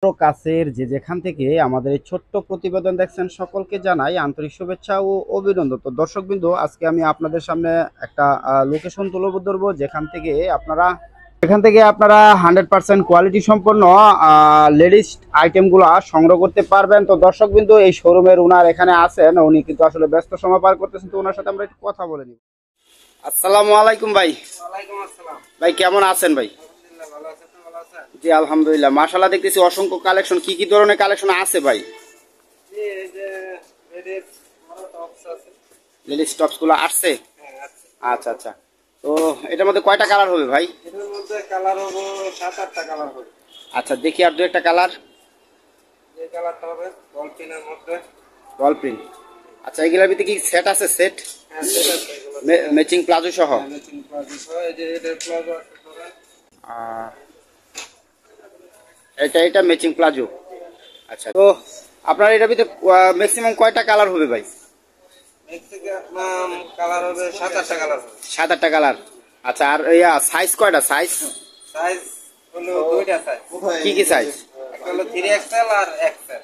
কাছের যে যেখান থেকে আমাদের এই ছোট্ট প্রতিবেদন দেখছেন সকলকে জানাই আন্তরিক শুভেচ্ছা ও অভিনন্দন। তো দর্শকবৃন্দ, আজকে আমি আপনাদের সামনে একটা লোকেশন তুলে ধরবো যেখান থেকে আপনারা 100% কোয়ালিটি সম্পন্ন লেডিস আইটেমগুলো সংগ্রহ করতে পারবেন। তো দর্শকবৃন্দ, এই শোরুমের উনার এখানে আছেন, উনি কিন্তু আসলে ব্যস্ত সময় পার করতেছেন, তো ওনার সাথে আমরা একটু কথা বলে নিব। আসসালামু আলাইকুম ভাই। ওয়ালাইকুম আসসালাম। ভাই কেমন আছেন ভাই? আলহামদুলিল্লাহ ভালো আছেন, আপনি ভালো আছেন? জি আলহামদুলিল্লাহ, মাশাআল্লাহ দেখতেছি অসংখ্য কালেকশন। কি কি ধরনের কালেকশন আছে ভাই? জি, এই যে লেডিস বড় টপস আছে। লেডিস টপস গুলো আসছে? হ্যাঁ আছে। আচ্ছা আচ্ছা। তো এটার মধ্যে কয়টা কালার হবে ভাই? এটার মধ্যে কালার হবে 7-8টা কালার হবে। আচ্ছা, দেখি আর দু একটা কালার। যে কালারটা হবে ডলফিনের মধ্যে। বল প্রিন্ট। আচ্ছা, এগুলোর ভিতরে কি সেট আছে? সেট হ্যাঁ সেট আছে এগুলো। ম্যাচিং প্লাজো সহ? হ্যাঁ ম্যাচিং প্লাজো সহ। এই যে এটার প্লাজো আছে ধরেন। আহ, এটা ম্যাচিং প্লাজো। আচ্ছা, তো আপনার এটার ভিতরে ম্যাক্সিমাম কয়টা কালার হবে ভাই? ম্যাক্সিমাম কালার হবে 7-8টা কালার হবে। 7-8টা কালার। আচ্ছা, আর সাইজ কয়টা? সাইজ সাইজ হলো দুইটা সাইজ। কি কি সাইজ? একটা হলো 3XL আর XL।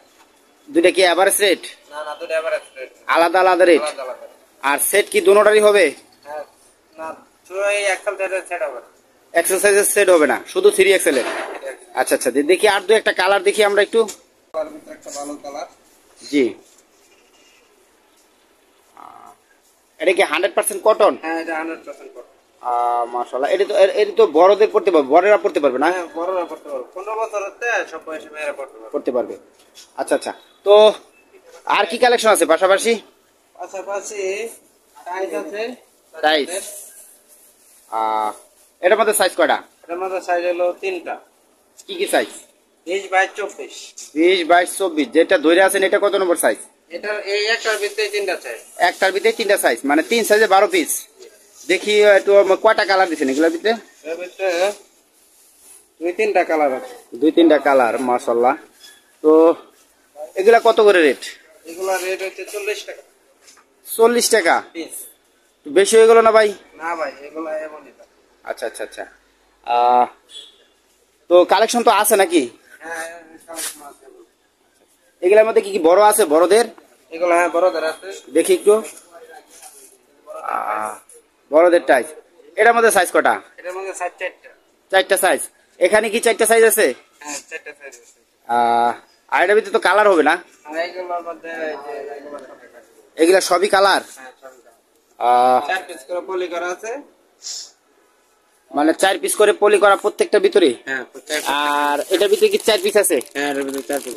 দুইটা কি এভারেজ রেট? না না, দুটো এভারেজ রেট। আলাদা আলাদা রেট? আলাদা আলাদা। আর সেট কি দুটোটারই হবে? হ্যাঁ না, দুটোই XL সেট হবে না। এক্সারসাইজের সেট হবে না, শুধু 3XL এর? আচ্ছা আচ্ছা, দেখি আর দু একটা কালার দেখি আমরা একটু। তার ভিতরে একটা ভালো কালার। জি, এটা কি 100% কটন? হ্যাঁ এটা 100% কটন। মাশাআল্লাহ, এটা তো বড়দের পড়তে পারবে, বড়রা পড়তে পারবে না? হ্যাঁ বড়রা পড়তে পারবে, 15 বছর হতে সব বয়সী মেয়েরা পড়তে পারবে। পড়তে পারবে। আচ্ছা আচ্ছা। তো আর কি কালেকশন আছে পাশাপাশি? পাশাপাশি টাইস আছে। টাইস। এটার মধ্যে সাইজ কয়টা? এটার মধ্যে সাইজ হলো 3টা। কি কি সাইজ? 20-22-24। 20-22-24। যেটা ধরে আছেন এটা কত নম্বর সাইজ? এটার এই একটার ভিতরে 3টা সাইজ। একটার ভিতরে 3টা সাইজ, মানে 3 সাইজে 12 পিস। দেখি একটু কয়টা কালার দিচ্ছেন এগুলোর ভিতরে? এর ভিতরে 2-3টা কালার আছে। 2-3টা কালার, মাশাআল্লাহ। তো এগুলা কত করে রেট? এগুলা রেট হচ্ছে 40 টাকা 40 টাকা? পিস। বেশি হয়ে গেল না ভাই? না ভাই, এগুলা এমনই দাম। আচ্ছা আচ্ছা আচ্ছা। আহ, তো কালেকশন তো আছে নাকি? হ্যাঁ কালেকশন আছে। এগুলোর মধ্যে কি কি বড় আছে? বড়দের এগুলা হ্যাঁ বড়দের আছে। দেখি একটু। বড়দের টাইস। এটার মধ্যে সাইজ কটা? এটার মধ্যে সাইজ 4টা। 4টা সাইজ। এখানে কি 4টা সাইজ আছে? হ্যাঁ 4টা সাইজ আছে। আর এটার ভিতরে তো কালার হবে না? আর এগুলোর মধ্যে এই যে এগুলো সব আছে। এগুলা সবই কালার? হ্যাঁ সবই কালার। আহ, 4 পিস করে পলি করা আছে। মানে 4 পিস করে পলি করা প্রত্যেকটা ভিতরে? হ্যাঁ আর এটার ভিতরে কি 4 পিস আছে? হ্যাঁ এর ভিতরে 4 পিস।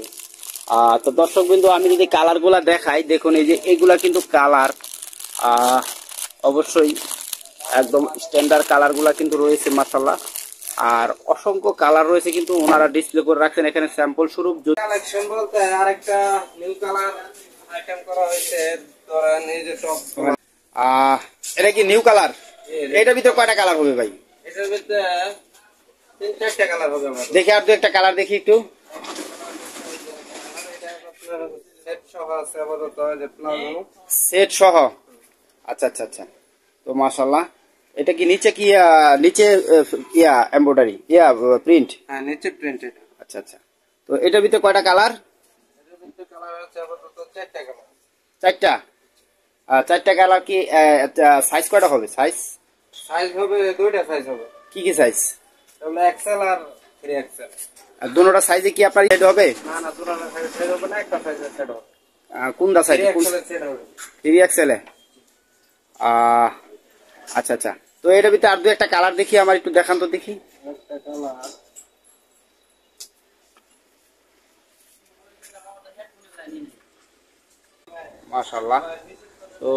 তো দর্শক বিন্দু, আমি যদি কালার গুলা দেখাই, দেখুন এই যে এগুলা কিন্তু কালার অবশ্যই একদম স্ট্যান্ডার্ড কালার গুলা কিন্তু রয়েছে মাশাআল্লাহ। আর অসংখ্য কালার রয়েছে, কিন্তু ওনারা ডিসপ্লে করে রাখছেন এখানে স্যাম্পল স্বরূপ। কালেকশন বলতে আরেকটা নিউ কালার আইটেম করা হয়েছে, ধরেন এই যে টপ। এটা কি নিউ কালার? এটার ভিতরে কয়টা কালার হবে ভাই? এটার ভিতরে 3-4টা কালার হবে আমাদের। দেখি আর দু একটা কালার দেখি একটু। এটা আপনার সেট সহ আছে আপাতত, যে প্লাজো সেট সহ? আচ্ছা আচ্ছা আচ্ছা। তো মাশাআল্লাহ, এটা কি নিচে কি নিচে এমব্রয়ডারি প্রিন্ট? হ্যাঁ নিচে প্রিন্টেড। আচ্ছা আচ্ছা। তো এটার ভিতরে কয়টা কালার? এটার ভিতরে কালার আছে আপাতত 4টা কালার। 4টা? 4টা কালার কি সাইজ কয়টা হবে? সাইজ সাইজ হবে 2টা সাইজ হবে। কি কি সাইজ? তাহলে এক্সেল আর 3XL। আর দুটোটা সাইজে কি আপনার সেট হবে? না না, দুটো সাইজ সেট হবে না, একটা সাইজের সেট হবে। কোনটা সাইজ? 3XL এর সেট হবে। 3XL এ? আচ্ছা আচ্ছা। তো এটার ভিতরে আর দু একটা কালার দেখি, আমার একটু দেখান তো দেখি। একটা কালার মাশাআল্লাহ। তো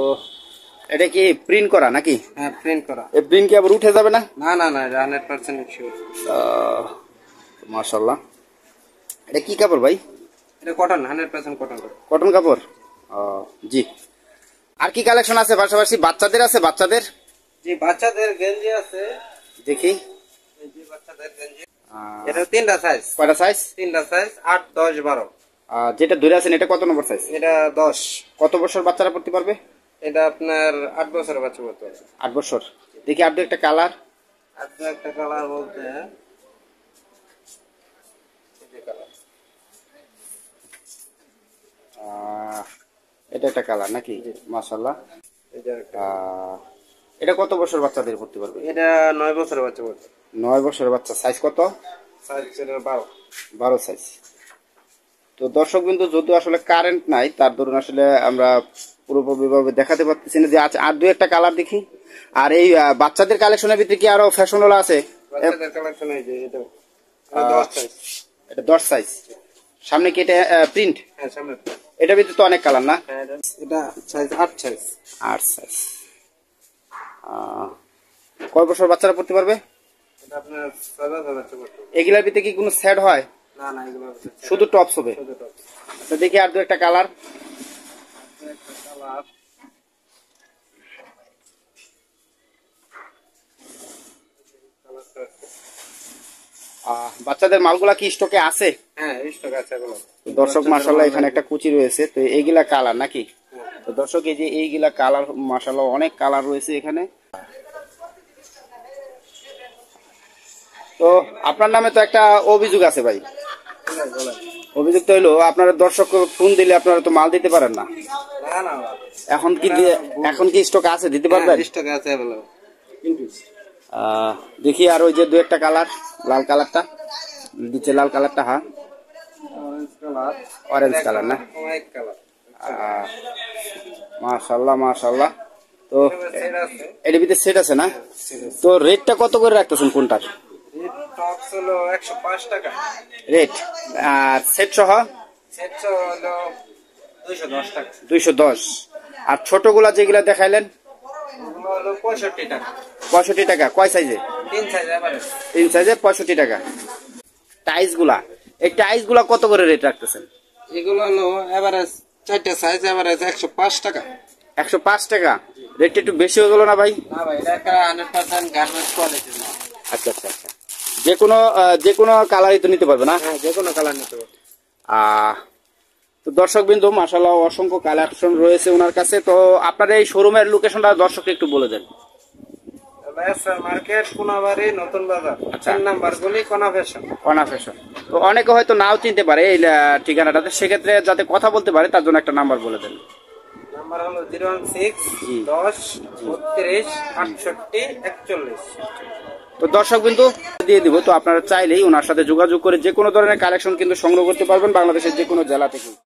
এটা কি প্রিন্ট করা নাকি? হ্যাঁ প্রিন্ট করা। এই প্রিন্ট কি আবার উঠে যাবে না? না না না, 100% শিওর। মাশাআল্লাহ। এটা কি কাপড় ভাই? এটা কটন, 100% কটন। কটন কাপড়? জি। আর কি কালেকশন আছে পাশাপাশি? বাচ্চাদের আছে? বাচ্চাদের? জি বাচ্চাদের গেঞ্জি আছে। দেখি। এই যে বাচ্চাদের গেঞ্জি। এটা 3টা সাইজ। কয়টা সাইজ? 3টা সাইজ, 8, 10, 12। যেটা ধরে আছেন এটা কত নম্বর সাইজ? এটা 10। কত বছর বাচ্চারা পড়তে পারবে? এটা আপনার 8 বছরের বাচ্চা পড়তে পারবে। 8 বছর। দেখি আর দু একটা কালার। আর একটা কালার বলতে এই যে কালার এটা একটা কালার নাকি? মাশাআল্লাহ। এটা একটা। এটা কত বছর বাচ্চাদের পড়তে পারবে? এটা 9 বছরের বাচ্চা পড়ছে। 9 বছরের বাচ্চা। সাইজ কত? সাইজ এটা 12। 12 সাইজ। তো দর্শক বিন্দু যদি আসলে কারেন্ট নাই তার ধরুন আসলে আমরা পুরোপুরিভাবে দেখাতে পারতেছি না, যে আছে আর দুই একটা কালার দেখি। আর এই বাচ্চাদের কালেকশনের ভিতরে কি আরো ফ্যাশনওয়ালা আছে? বাচ্চাদের কালেকশন এই যে এটা 10 সাইজ। এটা 10 সাইজ। সামনে কি এটা প্রিন্ট? হ্যাঁ সামনে। এটার ভিতরে তো অনেক কালার না? হ্যাঁ এটা সাইজ 8 সাইজ। 8 সাইজ। কয় বছর বাচ্চারা পড়তে পারবে? এটা আপনার 6 বছর বাচ্চা পড়ছে। এগুলার ভিতরে কি কোনো সেট হয়? না না এগুলো শুধু টপস হবে? শুধু টপ। আচ্ছা দেখি আর দু একটা কালার। একটা কালার বাচ্চাদের মালগুলা কি স্টকে আছে? হ্যাঁ স্টক আছে এগুলো। দর্শক মাশাআল্লাহ এখানে একটা কুচি রয়েছে, তো এইগুলা কালার নাকি? তো দর্শক এই যে এইগুলা কালার মাশাআল্লাহ অনেক কালার রয়েছে এখানে। তো আপনার নামে তো একটা অভিযোগ আছে ভাই। অভিযোগ তো হইলো আপনারা দর্শক ফোন দিলে আপনারা তো মাল দিতে পারেন না। না না এখন কি স্টক আছে, দিতে পারবেন? স্টক আছে এগুলো। দেখি আর ওই যে দু একটা কালার, লাল কালারটা দিচ্ছে, লাল কালারটা। হ্যাঁ অরেঞ্জ কালার। অরেঞ্জ কালার না? White colour. মাশাআল্লাহ মাশাআল্লাহ। তো সেট আছে। এর ভিতরে সেট আছে না? তো রেটটা কত করে রাখতেছেন কোনটার? রেট টপস হলো 105 টাকা রেট, আর সেট সহ সেট হলো 210 টাকা। 210। আর ছোটগুলা যেগুলা দেখাইলেন ওগুলো হলো 65 টাকা। 65 টাকা। কয় সাইজে? 3 সাইজ এবারে। 3 সাইজে 65 টাকা। টাইস গুলা, এই টাইস গুলা কত করে রেট রাখতেছেন? এগুলো হলো এভারেজ 4টা সাইজ এভারেজ 105 টাকা। 105 টাকা। রেটটা একটু বেশি হয়ে গেল না ভাই? না ভাই এটা একটা 100% গার্মেন্টস কোয়ালিটি। আচ্ছা আচ্ছা আচ্ছা। যে কোনো কালারই তো নিতে পারবে না? হ্যাঁ যে কোনো কালার নিতে পারবে। তো দর্শক বিন্দু মাশাআল্লাহ অসংখ্য কালেকশন রয়েছে ওনার কাছে। তো আপনার এই শোরুমের লোকেশনটা দর্শককে একটু বলে দেন। মার্কেট কোনাবাড়ি নতুন বাজার 3 নাম্বার গলি কোনা ফ্যাশন। কোনা ফ্যাশন। তো অনেকে হয়তো নাও চিনতে পারে এই ঠিকানাটাতে, সেক্ষেত্রে যাতে কথা বলতে পারে তার জন্য একটা নাম্বার বলে দেন। নাম্বার হলো 016 10 32 68 41। তো দর্শক বিন্দু দিয়ে দিব, তো আপনারা চাইলেই ওনার সাথে যোগাযোগ করে যে কোনো ধরনের কালেকশন কিন্তু সংগ্রহ করতে পারবেন বাংলাদেশের যে কোনো জেলা থেকে।